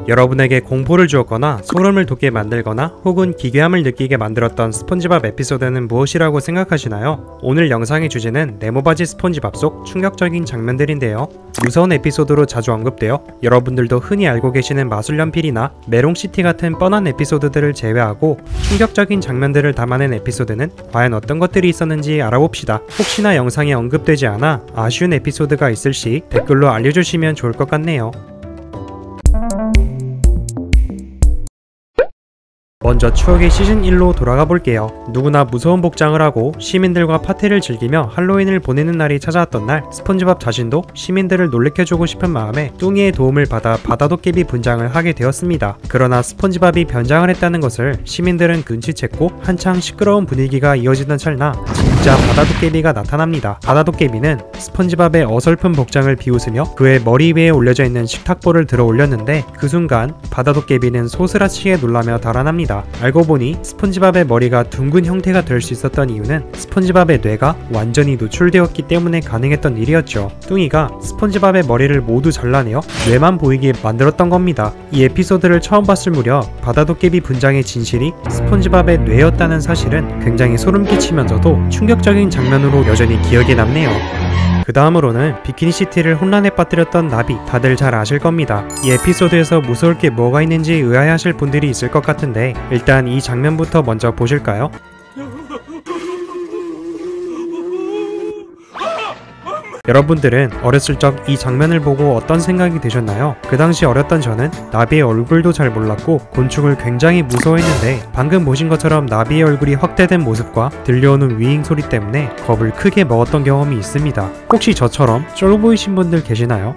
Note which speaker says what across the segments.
Speaker 1: 여러분에게 공포를 주었거나 소름을 돋게 만들거나 혹은 기괴함을 느끼게 만들었던 스폰지밥 에피소드는 무엇이라고 생각하시나요? 오늘 영상의 주제는 네모바지 스폰지밥 속 충격적인 장면들인데요. 무서운 에피소드로 자주 언급되어 여러분들도 흔히 알고 계시는 마술연필이나 메롱시티 같은 뻔한 에피소드들을 제외하고 충격적인 장면들을 담아낸 에피소드는 과연 어떤 것들이 있었는지 알아봅시다. 혹시나 영상에 언급되지 않아 아쉬운 에피소드가 있을 시 댓글로 알려주시면 좋을 것 같네요. 먼저 추억의 시즌1로 돌아가 볼게요. 누구나 무서운 복장을 하고 시민들과 파티를 즐기며 할로윈을 보내는 날이 찾아왔던 날, 스폰지밥 자신도 시민들을 놀래켜주고 싶은 마음에 뚱이의 도움을 받아 바다도깨비 분장을 하게 되었습니다. 그러나 스폰지밥이 변장을 했다는 것을 시민들은 눈치챘고 한창 시끄러운 분위기가 이어지던 찰나 진짜 바다도깨비가 나타납니다. 바다도깨비는 스폰지밥의 어설픈 복장을 비웃으며 그의 머리 위에 올려져 있는 식탁볼을 들어 올렸는데 그 순간 바다도깨비는 소스라치게 놀라며 달아납니다. 알고 보니 스폰지밥의 머리가 둥근 형태가 될 수 있었던 이유는 스폰지밥의 뇌가 완전히 노출되었기 때문에 가능했던 일이었죠. 뚱이가 스폰지밥의 머리를 모두 잘라내어 뇌만 보이게 만들었던 겁니다. 이 에피소드를 처음 봤을 무렵 바다도깨비 분장의 진실이 스폰지밥의 뇌였다는 사실은 굉장히 소름 끼치면서도 충격적인 장면으로 여전히 기억에 남네요. 그 다음으로는 비키니시티를 혼란에 빠뜨렸던 나비, 다들 잘 아실 겁니다. 이 에피소드에서 무서울 게 뭐가 있는지 의아해하실 분들이 있을 것 같은데 일단 이 장면부터 먼저 보실까요? 여러분들은 어렸을 적 이 장면을 보고 어떤 생각이 드셨나요? 그 당시 어렸던 저는 나비의 얼굴도 잘 몰랐고 곤충을 굉장히 무서워했는데 방금 보신 것처럼 나비의 얼굴이 확대된 모습과 들려오는 위잉 소리 때문에 겁을 크게 먹었던 경험이 있습니다. 혹시 저처럼 쫄 보이신 분들 계시나요?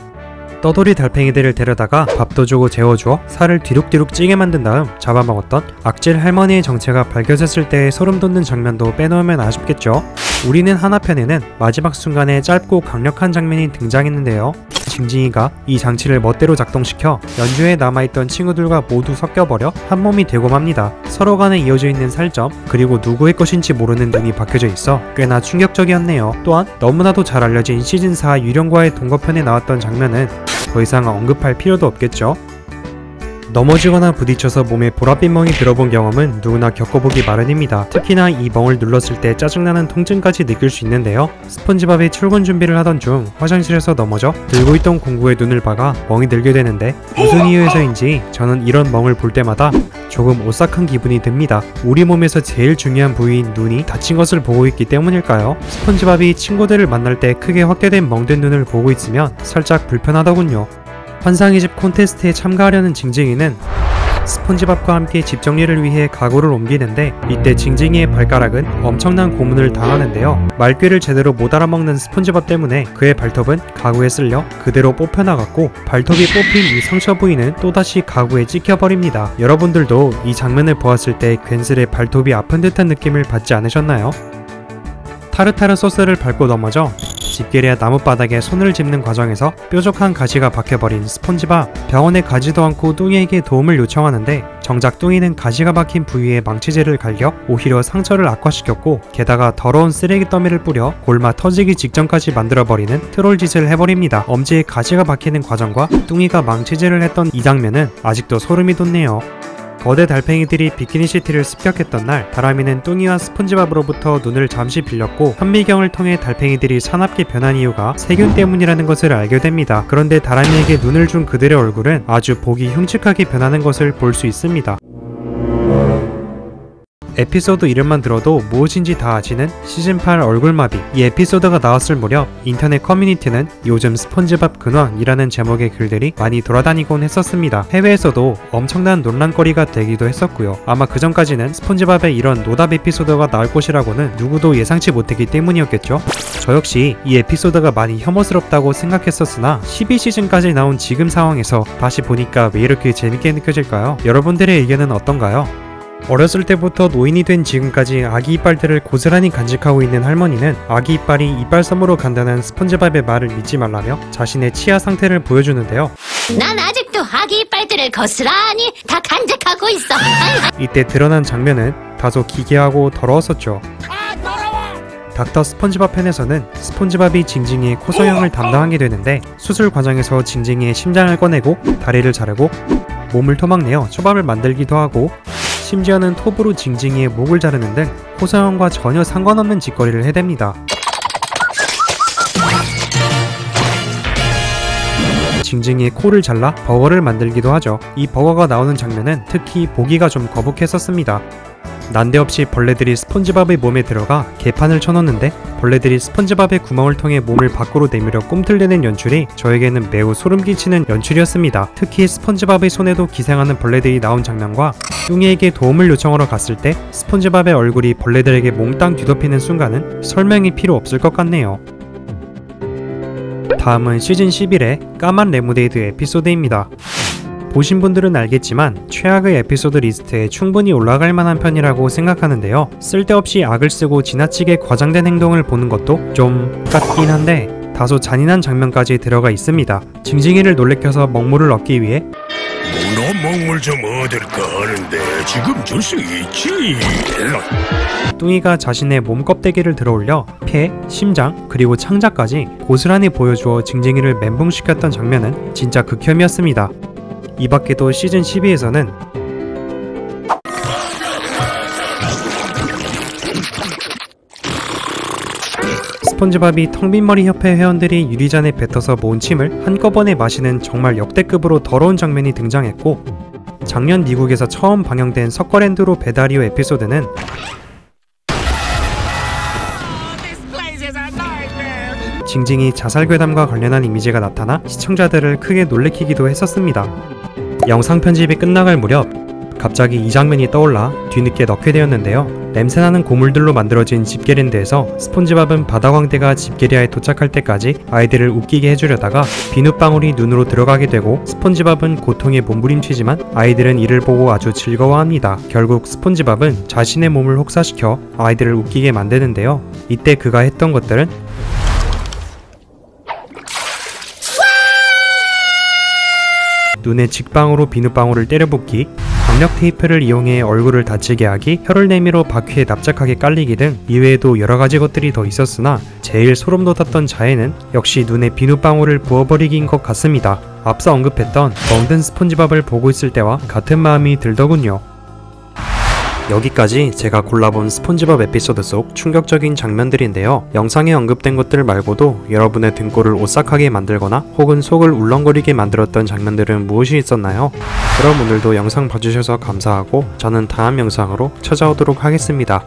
Speaker 1: 떠돌이 달팽이들을 데려다가 밥도 주고 재워주어 살을 뒤룩뒤룩 찌게 만든 다음 잡아먹었던 악질 할머니의 정체가 밝혀졌을 때의 소름 돋는 장면도 빼놓으면 아쉽겠죠? 우리는 하나편에는 마지막 순간에 짧고 강력한 장면이 등장했는데요. 징징이가 이 장치를 멋대로 작동시켜 연주에 남아있던 친구들과 모두 섞여버려 한 몸이 되고 맙니다. 서로 간에 이어져 있는 살점, 그리고 누구의 것인지 모르는 눈이 박혀져 있어 꽤나 충격적이었네요. 또한 너무나도 잘 알려진 시즌4 유령과의 동거편에 나왔던 장면은 더 이상 언급할 필요도 없겠죠. 넘어지거나 부딪혀서 몸에 보랏빛 멍이 들어본 경험은 누구나 겪어보기 마련입니다. 특히나 이 멍을 눌렀을 때 짜증나는 통증까지 느낄 수 있는데요. 스폰지밥이 출근 준비를 하던 중 화장실에서 넘어져 들고 있던 공구에 눈을 박아 멍이 들게 되는데 무슨 이유에서인지 저는 이런 멍을 볼 때마다 조금 오싹한 기분이 듭니다. 우리 몸에서 제일 중요한 부위인 눈이 다친 것을 보고 있기 때문일까요? 스폰지밥이 친구들을 만날 때 크게 확대된 멍든 눈을 보고 있으면 살짝 불편하더군요. 환상의 집 콘테스트에 참가하려는 징징이는 스폰지밥과 함께 집 정리를 위해 가구를 옮기는데 이때 징징이의 발가락은 엄청난 고문을 당하는데요. 말귀를 제대로 못 알아먹는 스폰지밥 때문에 그의 발톱은 가구에 쓸려 그대로 뽑혀나갔고 발톱이 뽑힌 이 상처 부위는 또다시 가구에 찍혀버립니다. 여러분들도 이 장면을 보았을 때 괜스레 발톱이 아픈 듯한 느낌을 받지 않으셨나요? 타르타르 소스를 밟고 넘어져 집게리아 나뭇바닥에 손을 짚는 과정에서 뾰족한 가시가 박혀버린 스폰지밥. 병원에 가지도 않고 뚱이에게 도움을 요청하는데 정작 뚱이는 가시가 박힌 부위에 망치질을 갈겨 오히려 상처를 악화시켰고 게다가 더러운 쓰레기 더미를 뿌려 골마 터지기 직전까지 만들어버리는 트롤짓을 해버립니다. 엄지에 가시가 박히는 과정과 뚱이가 망치질을 했던 이 장면은 아직도 소름이 돋네요. 거대 달팽이들이 비키니시티를 습격했던 날, 다람이는 뚱이와 스폰지밥으로부터 눈을 잠시 빌렸고 현미경을 통해 달팽이들이 사납게 변한 이유가 세균 때문이라는 것을 알게 됩니다. 그런데 다람이에게 눈을 준 그들의 얼굴은 아주 보기 흉측하게 변하는 것을 볼 수 있습니다. 에피소드 이름만 들어도 무엇인지 다 아시는 시즌8 얼굴마비. 이 에피소드가 나왔을 무렵 인터넷 커뮤니티는 요즘 스폰지밥 근황이라는 제목의 글들이 많이 돌아다니곤 했었습니다. 해외에서도 엄청난 논란거리가 되기도 했었고요. 아마 그 전까지는 스폰지밥의 이런 노답 에피소드가 나올 것이라고는 누구도 예상치 못했기 때문이었겠죠. 저 역시 이 에피소드가 많이 혐오스럽다고 생각했었으나 12시즌까지 나온 지금 상황에서 다시 보니까 왜 이렇게 재밌게 느껴질까요? 여러분들의 의견은 어떤가요? 어렸을 때부터 노인이 된 지금까지 아기 이빨들을 고스란히 간직하고 있는 할머니는 아기 이빨이 이빨섬으로 간다는 스폰지밥의 말을 믿지 말라며 자신의 치아 상태를 보여주는데요.
Speaker 2: 난 아직도 아기 이빨들을 고스란히 다 간직하고 있어.
Speaker 1: 이때 드러난 장면은 다소 기괴하고 더러웠었죠. 닥터 스폰지밥 편에서는 스폰지밥이 징징이의 코성형을 담당하게 되는데 수술 과정에서 징징이의 심장을 꺼내고 다리를 자르고 몸을 토막내어 초밥을 만들기도 하고 심지어는 톱으로 징징이의 목을 자르는 등 호소형과 전혀 상관없는 짓거리를 해댑니다. 징징이의 코를 잘라 버거를 만들기도 하죠. 이 버거가 나오는 장면은 특히 보기가 좀 거북했었습니다. 난데없이 벌레들이 스폰지밥의 몸에 들어가 개판을 쳐놓는데 벌레들이 스폰지밥의 구멍을 통해 몸을 밖으로 내밀어 꿈틀대는 연출이 저에게는 매우 소름끼치는 연출이었습니다. 특히 스폰지밥의 손에도 기생하는 벌레들이 나온 장면과 뚱이에게 도움을 요청하러 갔을 때 스폰지밥의 얼굴이 벌레들에게 몽땅 뒤덮이는 순간은 설명이 필요 없을 것 같네요. 다음은 시즌 11의 까만 레모네이드 에피소드입니다. 보신 분들은 알겠지만 최악의 에피소드 리스트에 충분히 올라갈 만한 편이라고 생각하는데요. 쓸데없이 악을 쓰고 지나치게 과장된 행동을 보는 것도 좀 같긴 한데 다소 잔인한 장면까지 들어가 있습니다. 징징이를 놀래켜서 먹물을 얻기 위해
Speaker 3: 문어 먹물 좀 얻을까 하는데 지금 줄 수 있지.
Speaker 1: 뚱이가 자신의 몸 껍데기를 들어올려 폐, 심장, 그리고 창자까지 고스란히 보여주어 징징이를 멘붕시켰던 장면은 진짜 극혐이었습니다. 이 밖에도 시즌 12에서는 스폰지밥이 텅빈머리 협회 회원들이 유리잔에 뱉어서 모은 침을 한꺼번에 마시는 정말 역대급으로 더러운 장면이 등장했고, 작년 미국에서 처음 방영된 서커랜드로 배달이오 에피소드는 징징이 자살괴담과 관련한 이미지가 나타나 시청자들을 크게 놀래키기도 했었습니다. 영상 편집이 끝나갈 무렵 갑자기 이 장면이 떠올라 뒤늦게 넣게 되었는데요. 냄새나는 고물들로 만들어진 집게랜드에서 스폰지밥은 바다광대가 집게리아에 도착할 때까지 아이들을 웃기게 해주려다가 비눗방울이 눈으로 들어가게 되고 스폰지밥은 고통에 몸부림치지만 아이들은 이를 보고 아주 즐거워합니다. 결국 스폰지밥은 자신의 몸을 혹사시켜 아이들을 웃기게 만드는데요. 이때 그가 했던 것들은 눈에 직방으로 비눗방울을 때려붓기, 강력 테이프를 이용해 얼굴을 다치게 하기, 혀를 내밀어 바퀴에 납작하게 깔리기 등 이외에도 여러가지 것들이 더 있었으나 제일 소름 돋았던 자해는 역시 눈에 비눗방울을 부어버리기인 것 같습니다. 앞서 언급했던 멍든 스폰지밥을 보고 있을 때와 같은 마음이 들더군요. 여기까지 제가 골라본 스폰지밥 에피소드 속 충격적인 장면들인데요. 영상에 언급된 것들 말고도 여러분의 등골을 오싹하게 만들거나 혹은 속을 울렁거리게 만들었던 장면들은 무엇이 있었나요? 그럼 오늘도 영상 봐주셔서 감사하고 저는 다음 영상으로 찾아오도록 하겠습니다.